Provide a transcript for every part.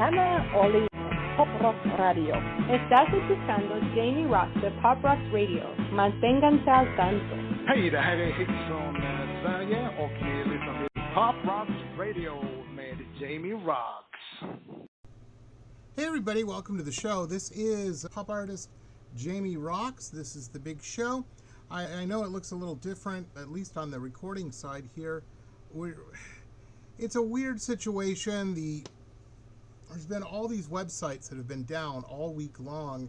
Hannah Oli, Pop Rock Radio. Estás escuchando Jamie Roxx de Pop Rock Radio. Manténganse al tanto. Hej, det här är Hits från Sverige och ni lyssnar till Pop Rock Radio med Jamie Roxx. Hey everybody, welcome to the show. This is pop artist Jamie Roxx. This is the big show. I know it looks a little different, at least on the recording side here. It's a weird situation. There's been all these websites that have been down all week long,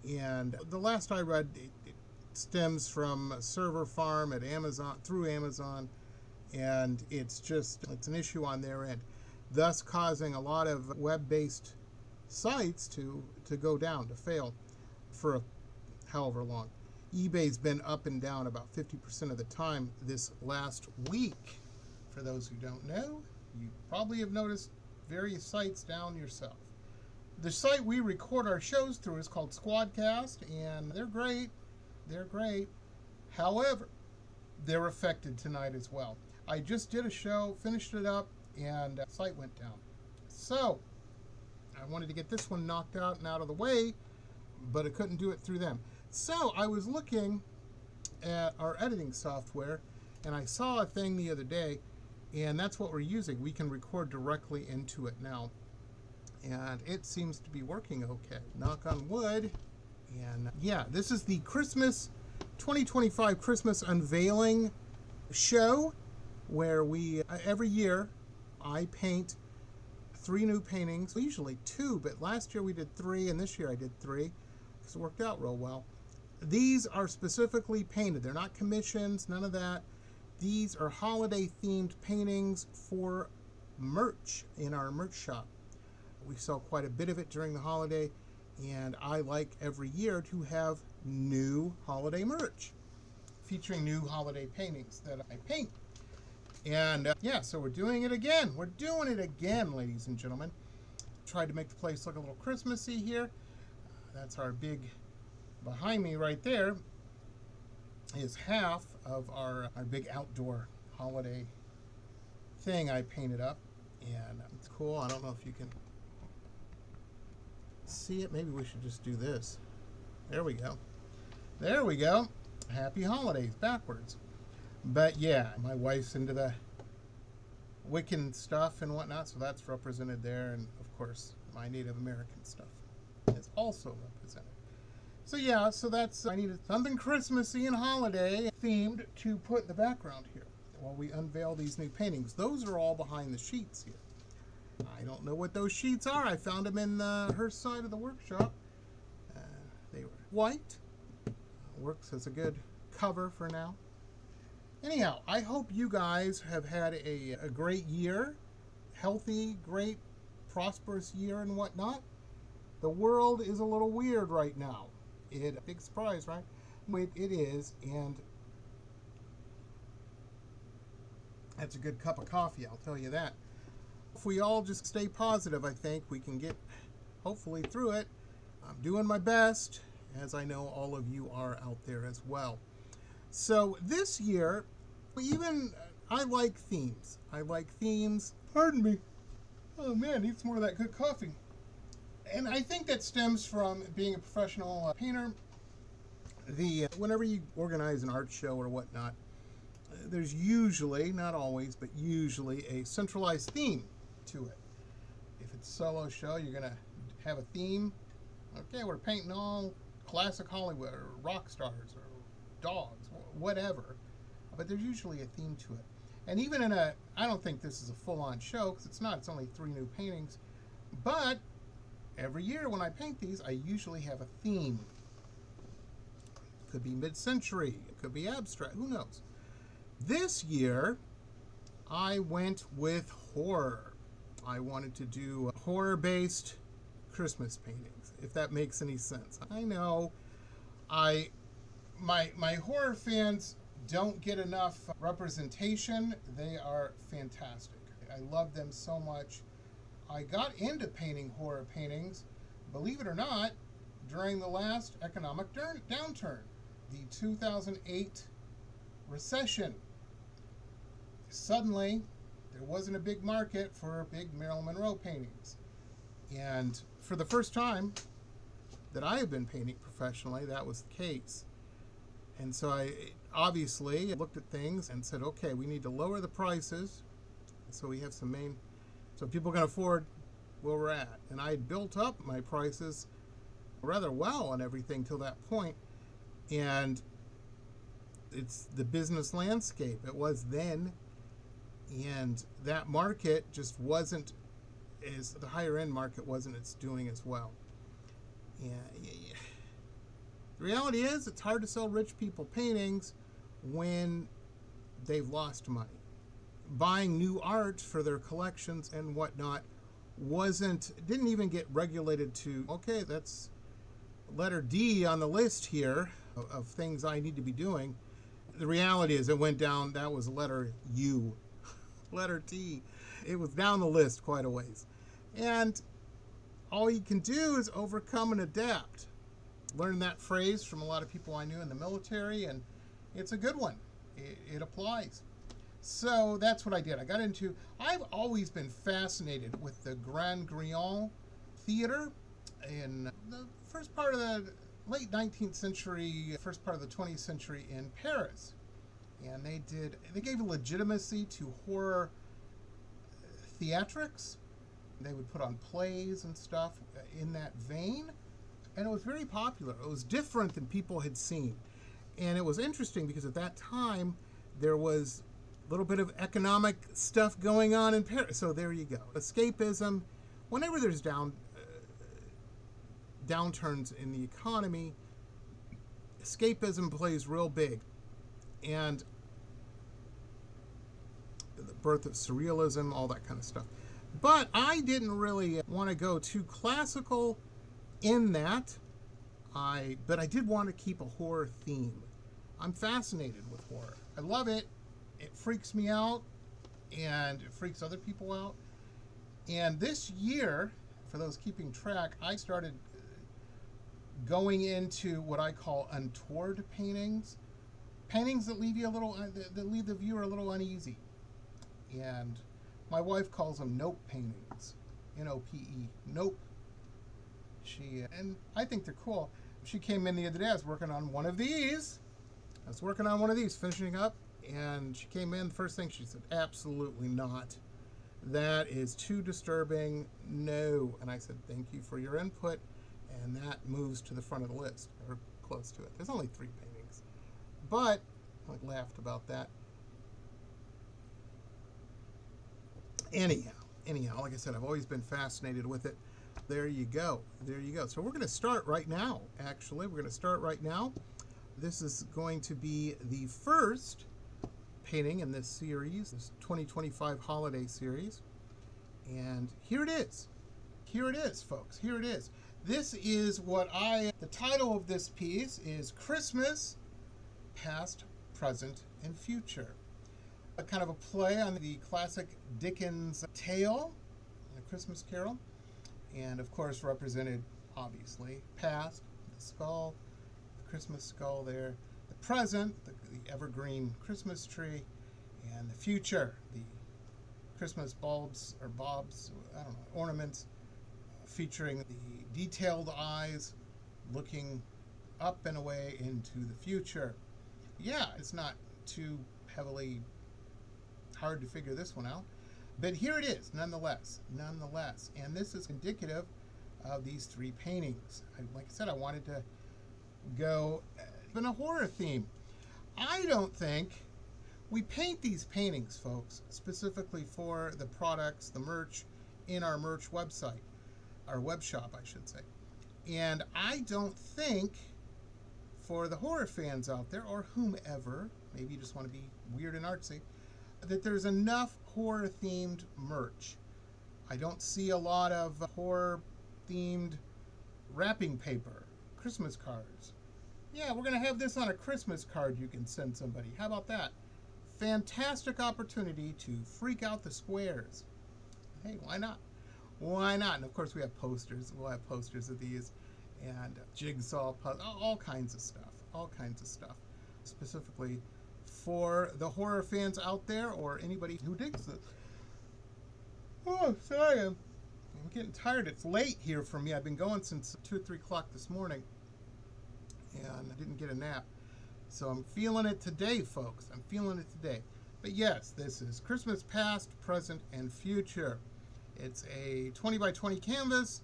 and the last I read, it stems from a server farm at Amazon, through Amazon, and it's an issue on their end, thus causing a lot of web-based sites to go down, to fail for however long. eBay's been up and down about 50% of the time this last week. For those who don't know, you probably have noticed various sites down yourself. The site we record our shows through is called Squadcast, and they're great. They're great. However, they're affected tonight as well. I just did a show, finished it up, and the site went down. So, I wanted to get this one knocked out and out of the way, but I couldn't do it through them. So I was looking at our editing software, and I saw a thing the other day, and that's what we're using. We can record directly into it now, and it seems to be working okay. Knock on wood. And yeah, this is the Christmas 2025 Christmas Unveiling show, where every year I paint 3 new paintings, usually 2, but last year we did 3, and this year I did 3, because it worked out real well. These are specifically painted. They're not commissions, none of that. These are holiday-themed paintings for merch in our merch shop. We sell quite a bit of it during the holiday, and I like every year to have new holiday merch featuring new holiday paintings that I paint. And so we're doing it again. We're doing it again, ladies and gentlemen. Tried to make the place look a little Christmassy here. That's our big, behind me right there is half of our big outdoor holiday thing I painted up. And it's cool. I don't know if you can see it. Maybe we should just do this. There we go. There we go. Happy holidays backwards. But yeah, my wife's into the Wiccan stuff and whatnot, so that's represented there. And of course, my Native American stuff is also represented. So yeah, I needed something Christmassy and holiday themed to put in the background here while we unveil these new paintings. Those are all behind the sheets here. I don't know what those sheets are. I found them in her side of the workshop. They were white. Works as a good cover for now. Anyhow, I hope you guys have had a great year. Healthy, great, prosperous year and whatnot. The world is a little weird right now. Big surprise, right? It is, and that's a good cup of coffee, I'll tell you that. If we all just stay positive, I think we can get, hopefully, through it. I'm doing my best, as I know all of you are out there as well. So this year, I like themes. Pardon me. Oh man, needs more of that good coffee. And I think that stems from being a professional painter. Whenever you organize an art show or whatnot, there's usually, not always, but usually a centralized theme to it. If it's a solo show, you're going to have a theme. Okay, we're painting all classic Hollywood or rock stars or dogs, whatever. But there's usually a theme to it. And even I don't think this is a full-on show, because it's not. It's only 3 new paintings. But every year when I paint these, I usually have a theme. It could be mid-century. It could be abstract. Who knows? This year, I went with horror. I wanted to do horror-based Christmas paintings, if that makes any sense. I know my horror fans don't get enough representation. They are fantastic. I love them so much. I got into painting horror paintings, believe it or not, during the last economic downturn, the 2008 recession. Suddenly, there wasn't a big market for big Marilyn Monroe paintings. And for the first time that I have been painting professionally, that was the case. And so I obviously looked at things and said, okay, we need to lower the prices so we have so people can afford where we're at. And I had built up my prices rather well on everything till that point. And it's the business landscape. It was then. And that market just wasn't the higher end market wasn't doing as well. Yeah. The reality is it's hard to sell rich people paintings when they've lost money. Buying new art for their collections and whatnot didn't even get regulated to, okay, that's letter D on the list here of things I need to be doing. The reality is it went down, that was letter U, letter T. It was down the list quite a ways. And all you can do is overcome and adapt. Learned that phrase from a lot of people I knew in the military, and it's a good one. It applies. So that's what I did. I've always been fascinated with the Grand Guignol Theater in the first part of the late 19th century, first part of the 20th century in Paris. And they gave legitimacy to horror theatrics. They would put on plays and stuff in that vein. And it was very popular. It was different than people had seen. And it was interesting because at that time, there was a little bit of economic stuff going on in Paris. So there you go. Escapism. Whenever there's downturns in the economy, escapism plays real big. And the birth of surrealism, all that kind of stuff. But I didn't really want to go too classical in that, but I did want to keep a horror theme. I'm fascinated with horror. I love it. It freaks me out, and it freaks other people out. And this year, for those keeping track, I started going into what I call untoward paintings. Paintings that leave the viewer a little uneasy. And my wife calls them nope paintings. N-O-P-E. Nope. And I think they're cool. She came in the other day. I was working on one of these, finishing up, and she came in. The first thing she said, absolutely not. That is too disturbing. No. And I said, thank you for your input. And that moves to the front of the list, or close to it. There's only 3 paintings. But I laughed about that. Anyhow, like I said, I've always been fascinated with it. There you go. So we're going to start right now, actually. This is going to be the first painting in this series, this 2025 holiday series. And here it is. Here it is, folks. Here it is. This is the title of this piece is Christmas, Past, Present, and Future. A kind of a play on the classic Dickens tale, A Christmas Carol. And of course represented, obviously, past, the skull, the Christmas skull there, the present, the evergreen Christmas tree, and the future, the Christmas bulbs or bobs, I don't know, ornaments, featuring the detailed eyes looking up and away into the future. Yeah, it's not too heavily hard to figure this one out. But here it is, nonetheless. And this is indicative of these 3 paintings. Like I said, I wanted to go in a horror theme. I don't think we paint these paintings, folks, specifically for the products, the merch, in our merch website, our web shop, I should say. And I don't think for the horror fans out there, or whomever, maybe you just want to be weird and artsy, that there's enough horror-themed merch. I don't see a lot of horror-themed wrapping paper, Christmas cards. Yeah, we're going to have this on a Christmas card you can send somebody. How about that? Fantastic opportunity to freak out the squares. Hey, why not? And of course we have posters. We'll have posters of these and jigsaw puzzles, all kinds of stuff. Specifically for the horror fans out there, or anybody who digs this. Oh, sorry, I'm I'm getting tired. It's late here for me. I've been going since 2 or 3 o'clock this morning, and I didn't get a nap. So I'm feeling it today, folks. I'm feeling it today. But yes, this is Christmas past, present, and future. It's a 20 by 20 canvas,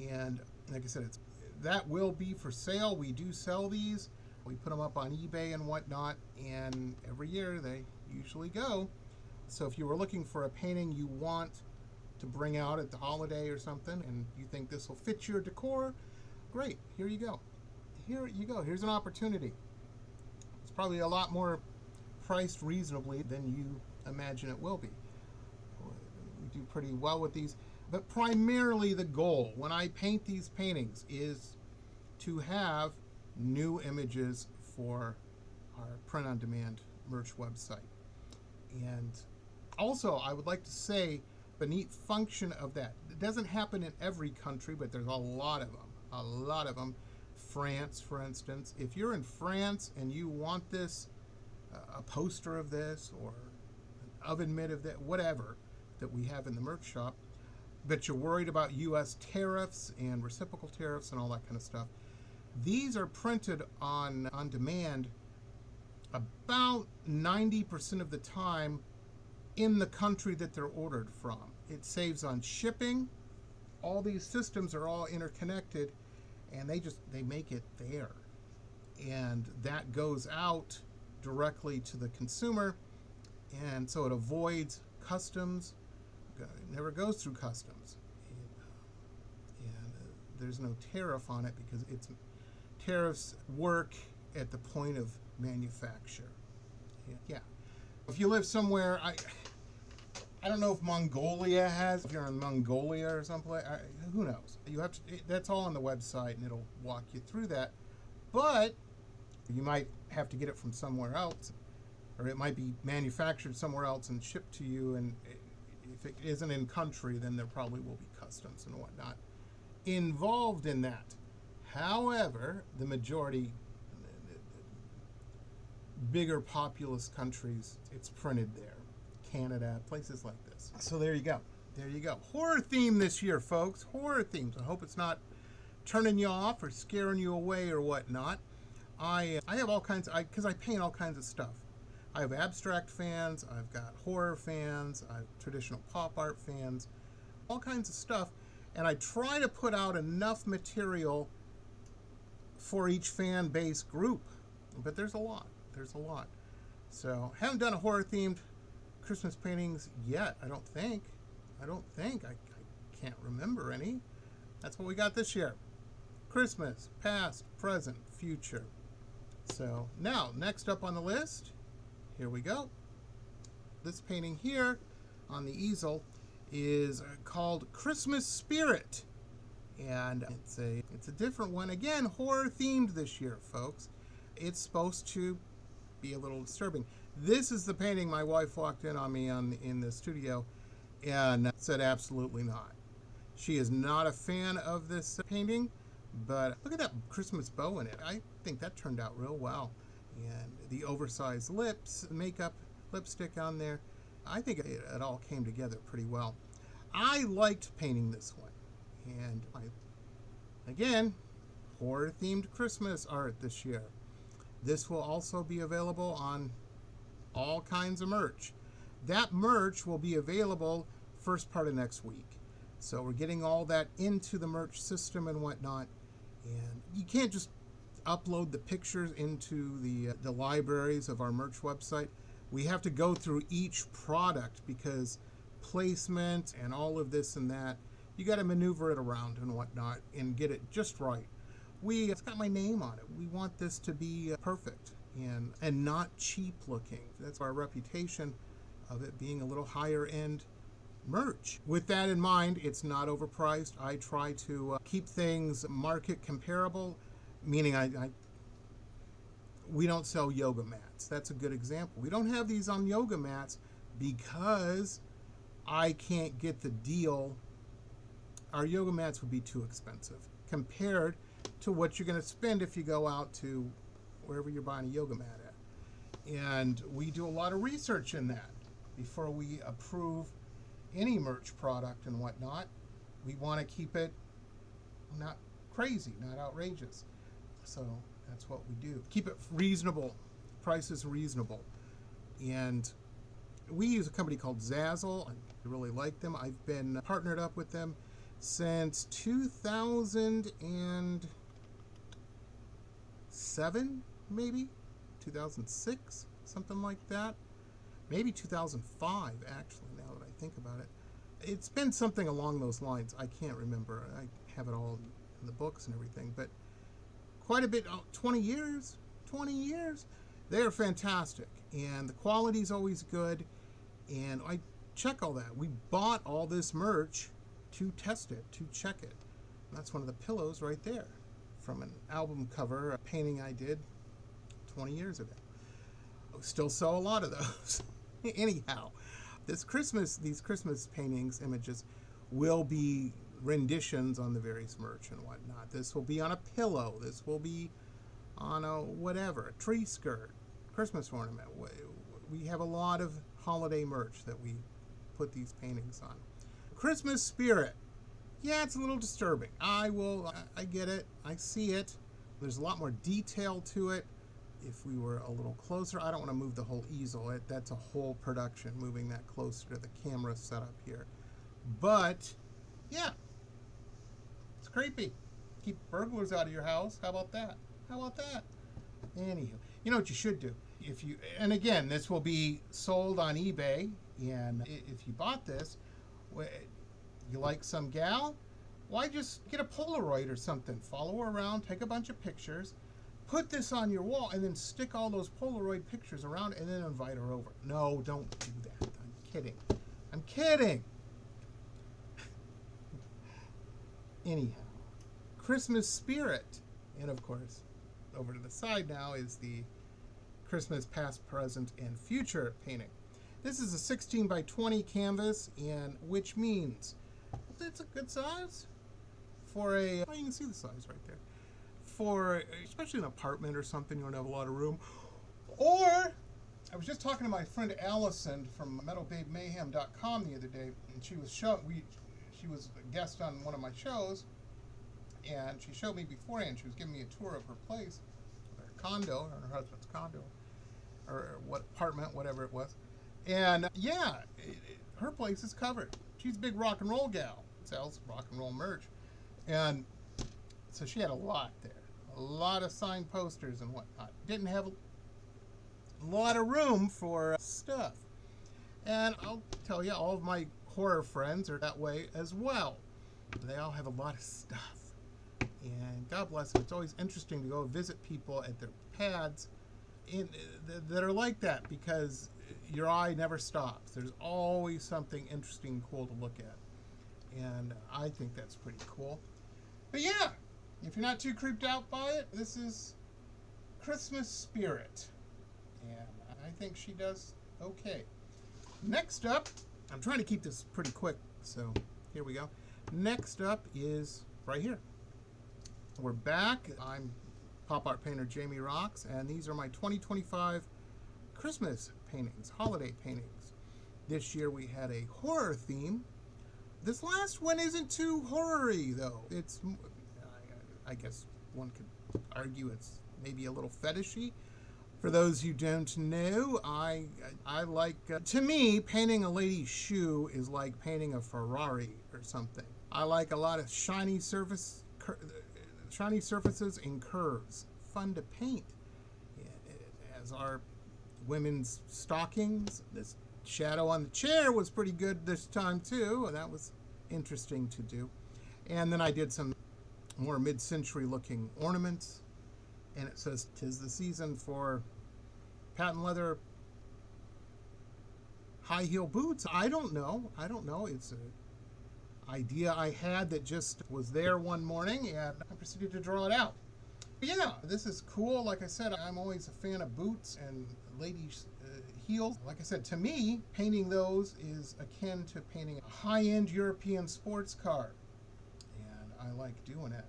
and like I said, that will be for sale. We do sell these. We put them up on eBay and whatnot, and every year they usually go. So if you were looking for a painting you want to bring out at the holiday or something, and you think this will fit your decor, great, here you go. Here you go. Here's an opportunity. It's probably a lot more priced reasonably than you imagine it will be. We do pretty well with these, but primarily the goal when I paint these paintings is to have new images for our print-on-demand merch website. And also, I would like to say the neat function of that. It doesn't happen in every country, but there's a lot of them. A lot of them. France, for instance. If you're in France and you want this, a poster of this or an oven mitt of that, whatever that we have in the merch shop, but you're worried about U.S. tariffs and reciprocal tariffs and all that kind of stuff, these are printed on demand about 90% of the time in the country that they're ordered from. It saves on shipping. All these systems are all interconnected, and they make it there. And that goes out directly to the consumer, and so it avoids customs. It never goes through customs. And there's no tariff on it because tariffs work at the point of manufacture. Yeah. If you live somewhere, I don't know if Mongolia has, if you're in Mongolia or someplace, who knows? You have to, that's all on the website and it'll walk you through that. But you might have to get it from somewhere else, or it might be manufactured somewhere else and shipped to you, and if it isn't in country, then there probably will be customs and whatnot involved in that. However, the majority, bigger populous countries, it's printed there. Canada, places like this. So there you go. There you go. Horror theme this year, folks. Horror themes. I hope it's not turning you off or scaring you away or whatnot. I have all kinds, because I paint all kinds of stuff. I have abstract fans, I've got horror fans, I have traditional pop art fans, all kinds of stuff. And I try to put out enough material for each fan base group. But there's a lot. There's a lot. So, haven't done a horror themed Christmas paintings yet, I don't think. I can't remember any. That's what we got this year. Christmas, past, present, future. So, now, next up on the list, here we go. This painting here on the easel is called Christmas Spirit. And it's a different one. Again, horror themed this year, folks. It's supposed to be a little disturbing. This is the painting my wife walked in on me in the studio and said absolutely not. She is not a fan of this painting, but look at that Christmas bow in it. I think that turned out real well. And the oversized lips, makeup, lipstick on there. I think it all came together pretty well. I liked painting this one. And again, horror-themed Christmas art this year. This will also be available on all kinds of merch. That merch will be available first part of next week. So we're getting all that into the merch system and whatnot. And you can't just upload the pictures into the libraries of our merch website. We have to go through each product because placement and all of this and that, you got to maneuver it around and whatnot and get it just right. It's got my name on it. We want this to be perfect and not cheap looking. That's our reputation of it being a little higher end merch. With that in mind, it's not overpriced. I try to keep things market comparable, meaning we don't sell yoga mats. That's a good example. We don't have these on yoga mats because I can't get the deal. Our yoga mats would be too expensive compared to what you're going to spend if you go out to wherever you're buying a yoga mat at. And we do a lot of research in that before we approve any merch product and whatnot. we want to keep it not crazy, not outrageous. So that's what we do. Keep it reasonable. Price is reasonable. And we use a company called Zazzle. I really like them. I've been partnered up with them since 2007, maybe 2006, something like that. Maybe 2005, actually, now that I think about it. It's been something along those lines. I can't remember. I have it all in the books and everything, but quite a bit, 20 years. They're fantastic, and the quality's always good, and I check all that. We bought all this merch to test it, to check it. And that's one of the pillows right there from an album cover, a painting I did 20 years ago. I still sell a lot of those. Anyhow, these Christmas paintings, images, will be renditions on the various merch and whatnot. This will be on a pillow. This will be on a whatever, a tree skirt, Christmas ornament. We have a lot of holiday merch that we put these paintings on. Christmas spirit. Yeah, it's a little disturbing. I get it. I see it. There's a lot more detail to it. If we were a little closer, I don't want to move the whole easel. That's a whole production, moving that closer to the camera setup here. But, yeah, it's creepy. Keep burglars out of your house. How about that? Anywho, you know what you should do? And again, this will be sold on eBay, and if you bought this, you like some gal, why just get a Polaroid or something, follow her around, take a bunch of pictures, put this on your wall, and then stick all those Polaroid pictures around, and then invite her over. No, don't do that. I'm kidding. Anyhow, Christmas spirit. And of course, over to the side now is the Christmas past, present, and future painting. This is a 16 by 20 canvas, and which means it's a good size for you can see the size right there. For especially an apartment or something, you don't have a lot of room. Or, I was just talking to my friend Allison from MetalBabeMayhem.com the other day, and she was a guest on one of my shows, and she showed me beforehand. She was giving me a tour of her place, her condo, or her husband's condo, or what apartment, whatever it was. And yeah, her place is covered. She's a big rock and roll gal, sells rock and roll merch, and so she had a lot there, a lot of signed posters and whatnot. Didn't have a lot of room for stuff. And I'll tell you, all of my horror friends are that way as well. They all have a lot of stuff. And God bless them. It's always interesting to go visit people at their pads that are like that, because your eye never stops. There's always something interesting and cool to look at. And I think that's pretty cool. But yeah, if you're not too creeped out by it, this is Christmas spirit. And I think she does okay. Next up, I'm trying to keep this pretty quick, so here we go. Next up is right here. We're back. I'm pop art painter Jamie Roxx, and these are my 2025 Christmas paintings, holiday paintings. This year we had a horror theme. This last one isn't too horror-y, though. It's, I guess one could argue it's maybe a little fetishy. For those who don't know, I like, to me, painting a lady's shoe is like painting a Ferrari or something. I like a lot of shiny surfaces and curves. Fun to paint. As are women's stockings. This shadow on the chair was pretty good this time too, and that was interesting to do. And then I did some more mid-century looking ornaments, and it says, "'Tis the season for patent leather high heel boots." I don't know. It's an idea I had that just was there one morning, and I proceeded to draw it out. But yeah, this is cool. Like I said, I'm always a fan of boots and ladies' heels. Like I said, to me, painting those is akin to painting a high-end European sports car. And I like doing it.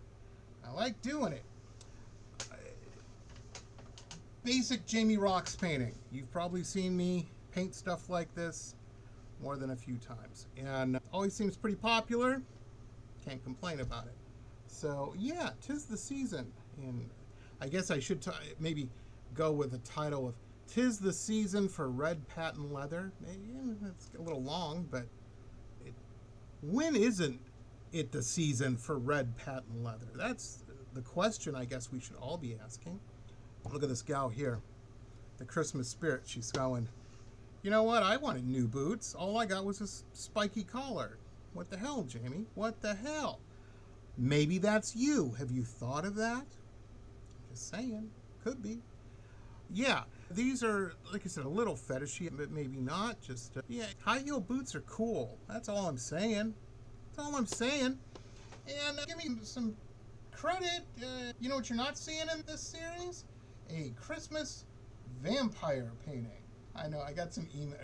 Basic Jamie Roxx painting. You've probably seen me paint stuff like this more than a few times. And always seems pretty popular. can't complain about it. So yeah, 'tis the season, and I guess I should maybe go with the title of "'Tis the Season for Red Patent Leather." Maybe it's a little long, but when isn't it the season for red patent leather? That's the question I guess we should all be asking. Look at this gal here, the Christmas spirit. She's going, you know what? I wanted new boots. All I got was a spiky collar. What the hell, Jamie? What the hell? Maybe that's you. Have you thought of that? Just saying. Could be. Yeah, these are, like I said, a little fetishy, but maybe not. Just, yeah, high heel boots are cool. That's all I'm saying. That's all I'm saying. And give me some credit. You know what you're not seeing in this series? A Christmas vampire painting. I know, I got some email.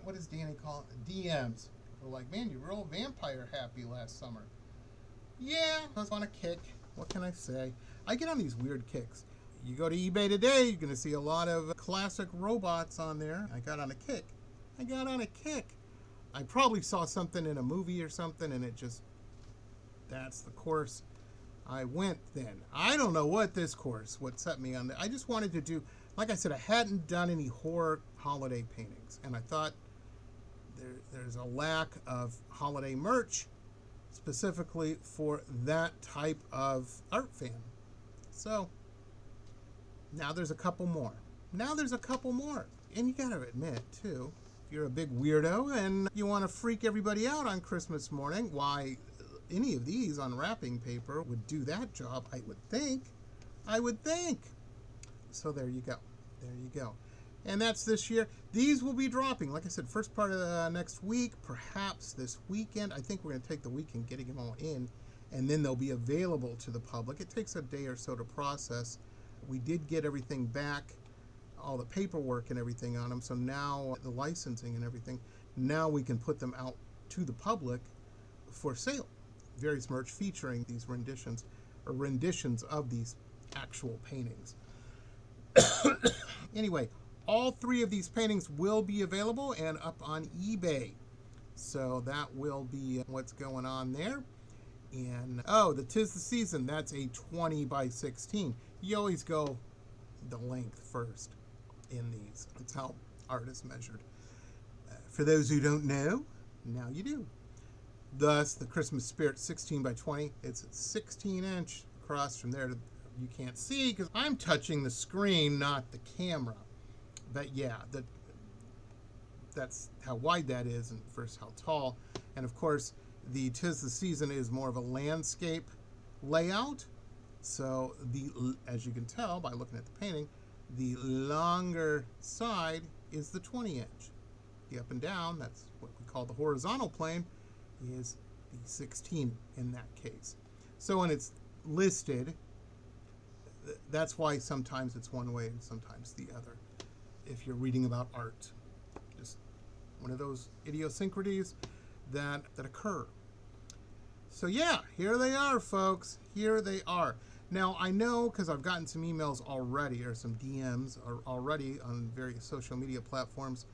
What does Danny call it? DMs. They're like, man, you were real vampire happy last summer. Yeah, I was on a kick. What can I say? I get on these weird kicks. You go to eBay today, you're going to see a lot of classic robots on there. I got on a kick. I probably saw something in a movie or something, and that's the course I went then. I don't know what set me on. I just wanted to do, like I said, I hadn't done any horror holiday paintings, and I thought there's a lack of holiday merch specifically for that type of art fan. So now there's a couple more. And you gotta admit, too, if you're a big weirdo and you want to freak everybody out on Christmas morning, why, any of these on wrapping paper would do that job, I would think. So there you go. And that's this year. These will be dropping, like I said, first part of next week, perhaps this weekend. I think we're going to take the weekend getting them all in, and then they'll be available to the public. It takes a day or so to process. We did get everything back, all the paperwork and everything on them, so now the licensing and everything, now we can put them out to the public for sale. Various merch featuring these renditions of these actual paintings. Anyway, all three of these paintings will be available and up on eBay. So that will be what's going on there. And, the 'Tis the Season, that's a 20 by 16. You always go the length first in these. That's how art is measured. For those who don't know, now you do. Thus, the Christmas Spirit 16 by 20, it's 16 inch across from there. You can't see because I'm touching the screen, not the camera. But yeah, that's how wide that is, and first how tall. And of course, the 'Tis the Season is more of a landscape layout. So as you can tell by looking at the painting, the longer side is the 20 inch. The up and down, that's what we call the horizontal plane, is the 16 in that case. So when it's listed, that's why sometimes it's one way and sometimes the other. If you're reading about art, just one of those idiosyncrasies that occur. So yeah, here they are, folks. Here they are. Now I know, because I've gotten some emails already, or some DMs already on various social media platforms.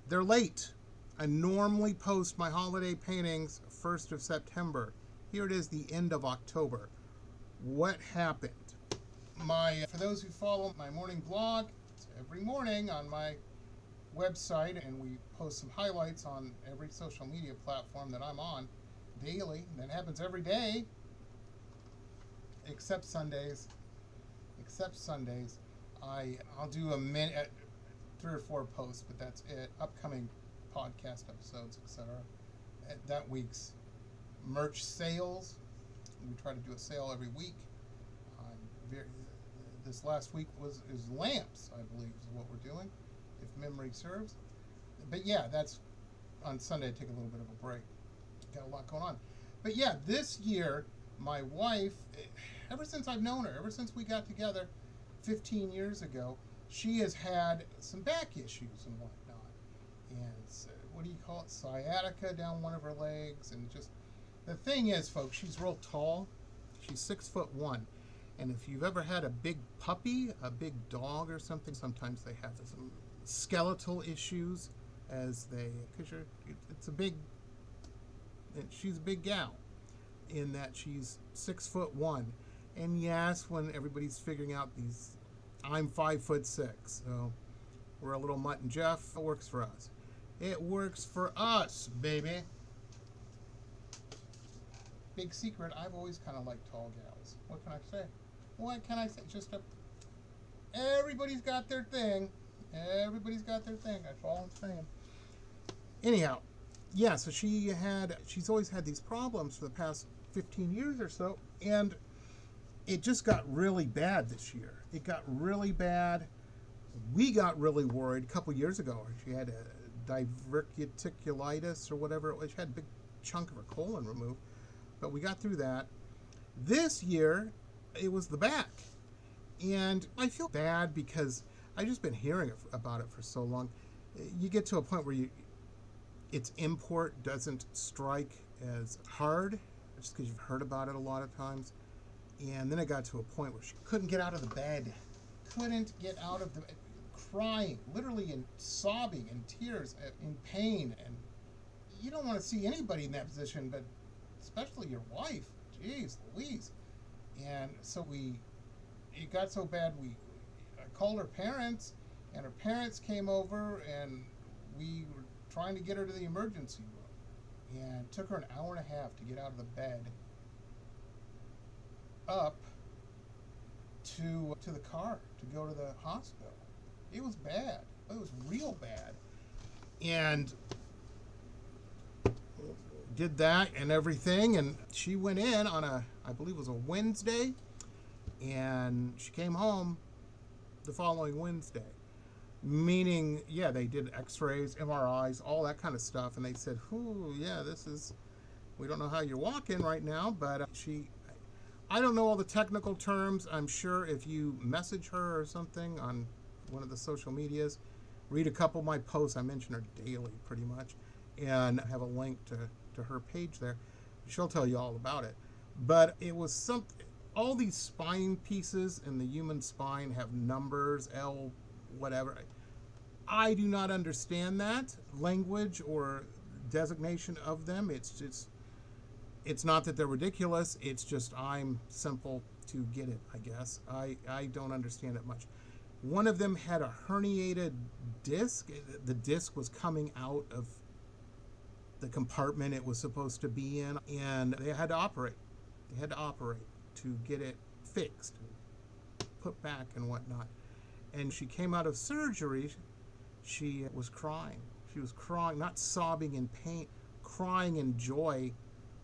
They're late. I normally post my holiday paintings 1st of September. Here it is, the end of October. What happened? For those who follow my morning blog, it's every morning on my website, and we post some highlights on every social media platform that I'm on daily. That happens every day, except Sundays. I'll do a minute, 3 or 4 posts, but that's it. Upcoming podcast episodes, etc. That week's merch sales. We try to do a sale every week. This last week is lamps, I believe, is what we're doing, if memory serves. But yeah, that's on Sunday. I take a little bit of a break. Got a lot going on. But yeah, this year, my wife, ever since I've known her, ever since we got together 15 years ago, she has had some back issues and whatnot. And what do you call it? Sciatica down one of her legs. And just, the thing is, folks, she's real tall. She's 6'1". And if you've ever had a big puppy, a big dog or something, sometimes they have some skeletal issues because and she's a big gal in that she's 6'1", and yes, when everybody's figuring out these, I'm 5'6", so we're a little Mutt and Jeff. It works for us. It works for us, baby. Big secret, I've always kind of liked tall gals. What can I say? What can I say? Everybody's got their thing. Everybody's got their thing. That's all I'm saying. Anyhow, yeah, so she's always had these problems for the past 15 years or so, and it just got really bad this year. It got really bad. We got really worried a couple years ago. She had a diverticulitis or whatever it was. She had a big chunk of her colon removed, but we got through that. This year, it was the back. And I feel bad because I've just been hearing about it for so long. You get to a point where its import doesn't strike as hard, just because you've heard about it a lot of times. And then it got to a point where she couldn't get out of the bed. Couldn't get out of the bed. Crying, literally in sobbing, in tears, in pain. And you don't want to see anybody in that position, but especially your wife. Jeez Louise. And so it got so bad, I called her parents, and her parents came over, and we were trying to get her to the emergency room. And it took her an hour and a half to get out of the bed up to the car to go to the hospital. It was bad. It was real bad. And did that and everything, and she went in on I believe it was a Wednesday, and she came home the following Wednesday. Meaning, yeah, they did x-rays, MRIs, all that kind of stuff, and they said, yeah, we don't know how you're walking right now, but I don't know all the technical terms. I'm sure if you message her or something on one of the social medias, read a couple of my posts, I mention her daily pretty much, and have a link to her page there. She'll tell you all about it. But it was something, all these spine pieces in the human spine have numbers, L, whatever. I do not understand that language or designation of them. It's not that they're ridiculous. It's just I'm simple to get it, I guess. I don't understand it much. One of them had a herniated disc. The disc was coming out of the compartment it was supposed to be in, and they had to operate. They had to operate to get it fixed, put back and whatnot. And she came out of surgery, she was crying. She was crying, not sobbing in pain, crying in joy,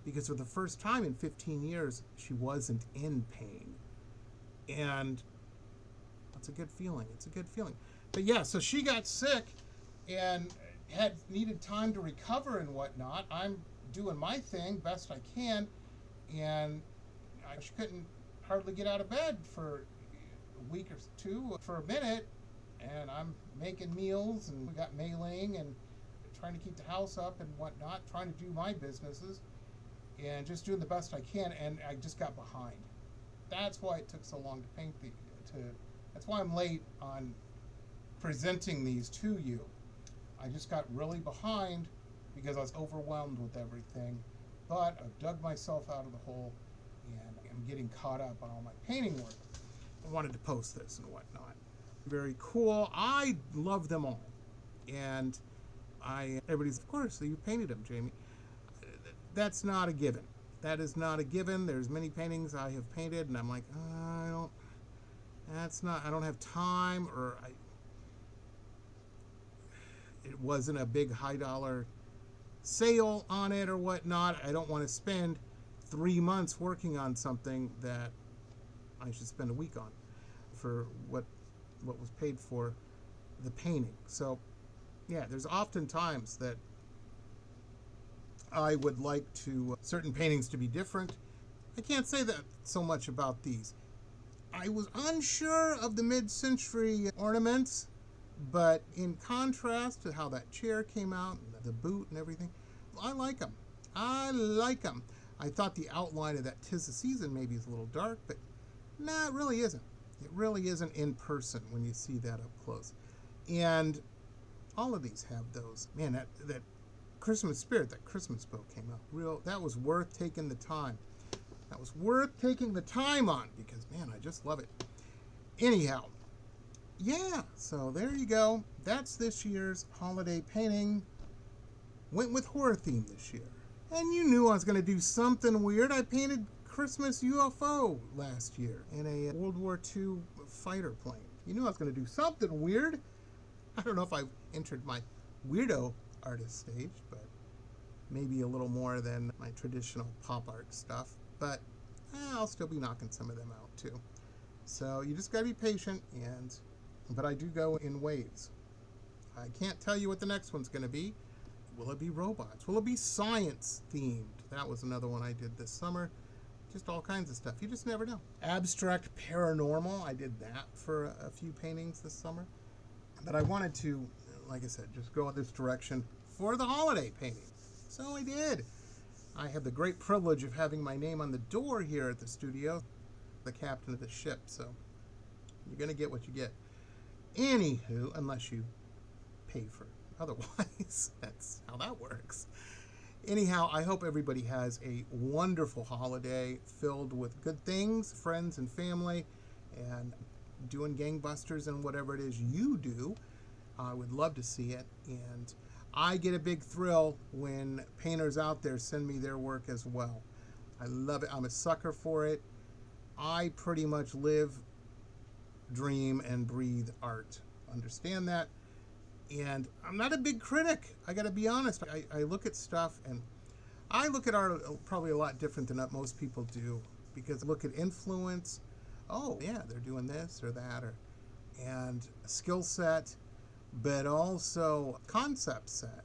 because for the first time in 15 years, she wasn't in pain. And it's a good feeling. It's a good feeling. But yeah, so she got sick and had needed time to recover and whatnot. I'm doing my thing best I can, and she couldn't hardly get out of bed for a week or two, for a minute, and I'm making meals, and we got mailing and trying to keep the house up and whatnot, trying to do my businesses, and just doing the best I can, and I just got behind. That's why it took so long to paint that's why I'm late on presenting these to you. I just got really behind because I was overwhelmed with everything, but I've dug myself out of the hole, and I'm getting caught up on all my painting work. I wanted to post this and whatnot. Very cool. I love them all. And everybody's, of course, you painted them, Jamie. That's not a given. That is not a given. There's many paintings I have painted, and I'm like, I don't have time, or it wasn't a big high dollar sale on it or whatnot. I don't want to spend 3 months working on something that I should spend a week on for what was paid for the painting. So yeah, there's often times that I would like certain paintings to be different. I can't say that so much about these. I was unsure of the mid-century ornaments, but in contrast to how that chair came out, and the boot and everything, I like them. I like them. I thought the outline of that 'Tis the Season maybe is a little dark, but nah, it really isn't. It really isn't in person when you see that up close. And all of these have those. Man, that Christmas spirit. That Christmas boat came out. That was worth taking the time. That was worth taking the time on because, man, I just love it. Anyhow, yeah, so there you go. That's this year's holiday painting. Went with horror theme this year. And you knew I was going to do something weird. I painted Christmas UFO last year in a World War II fighter plane. You knew I was going to do something weird. I don't know if I've entered my weirdo artist stage, but maybe a little more than my traditional pop art stuff. But I'll still be knocking some of them out too. So you just got to be patient, but I do go in waves. I can't tell you what the next one's going to be. Will it be robots? Will it be science themed? That was another one I did this summer. Just all kinds of stuff. You just never know. Abstract paranormal. I did that for a few paintings this summer. But I wanted to, like I said, just go in this direction for the holiday painting. So I did. I have the great privilege of having my name on the door here at the studio, the captain of the ship. So you're going to get what you get. Anywho, unless you pay for it. Otherwise, that's how that works. Anyhow, I hope everybody has a wonderful holiday filled with good things, friends and family, and doing gangbusters and whatever it is you do. I would love to see it. And I get a big thrill when painters out there send me their work as well. I love it. I'm a sucker for it. I pretty much live, dream, and breathe art. Understand that? And I'm not a big critic. I got to be honest. I look at stuff, and I look at art probably a lot different than most people do, because I look at influence. Oh, yeah, they're doing this or that, and skill set, but also concept set.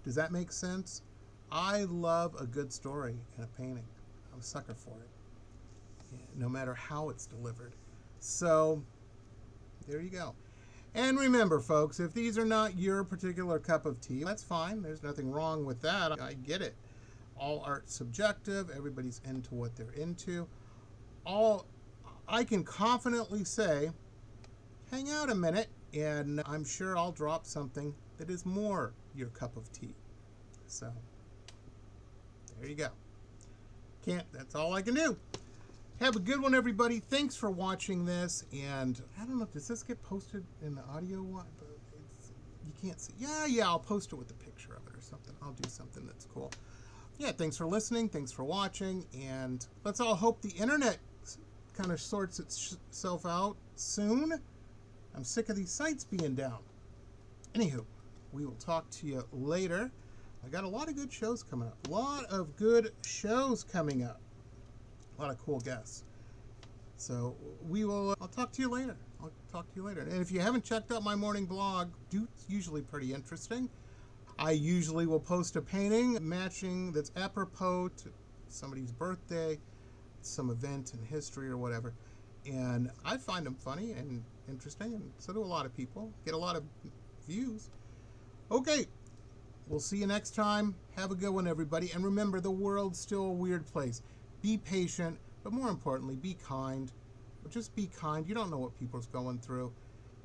Does that make sense? I love a good story in a painting. I'm a sucker for it, no matter how it's delivered. So there you go. And remember, folks, if these are not your particular cup of tea, that's fine. There's nothing wrong with that. I get it. All art's subjective. Everybody's into what they're into. All I can confidently say, hang out a minute, and I'm sure I'll drop something that is more your cup of tea. So there you go. That's all I can do. Have a good one, everybody. Thanks for watching this. And I don't know, does this get posted in the audio? You can't see. Yeah, I'll post it with a picture of it or something. I'll do something that's cool. Yeah, thanks for listening. Thanks for watching. And let's all hope the internet kind of sorts itself out soon. I'm sick of these sites being down. Anywho, we will talk to you later. I got a lot of good shows coming up. A lot of good shows coming up. A lot of cool guests. So I'll talk to you later. And if you haven't checked out my morning blog, it's usually pretty interesting. I usually will post a painting matching that's apropos to somebody's birthday, some event in history or whatever. And I find them funny and interesting, and so do a lot of people. Get a lot of views. Okay, we'll see you next time. Have a good one, everybody. And remember, the world's still a weird place. Be patient, but more importantly, be kind. Just be kind. You don't know what people's going through.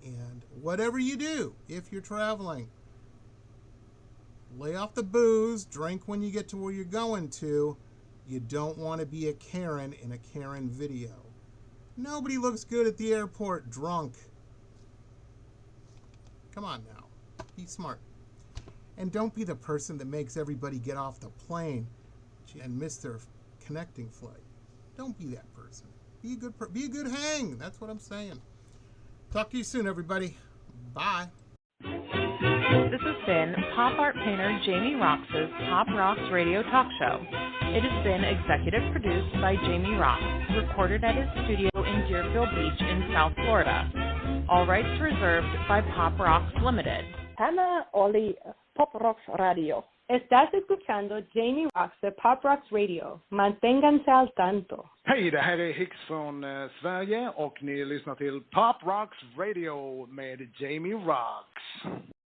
And whatever you do, if you're traveling, lay off the booze, drink when you get to where you're going to. You don't want to be a Karen in a Karen video. Nobody looks good at the airport drunk. Come on now. Be smart. And don't be the person that makes everybody get off the plane and miss their connecting flight. Don't be that person. Be a good hang. That's what I'm saying. Talk to you soon, everybody. Bye. This has been pop art painter Jamie Roxx's Pop Roxx Radio Talk Show. It has been executive produced by Jamie Roxx, recorded at his studio in Deerfield Beach in South Florida. All rights reserved by Pop Roxx Limited. Hannah Oli, Pop Roxx Radio. Estás escuchando Jamie Roxx de Pop Roxx Radio. Manténganse al tanto. Hej, det här är Hicks från Sverige och ni lyssnar till Pop Roxx Radio med Jamie Roxx.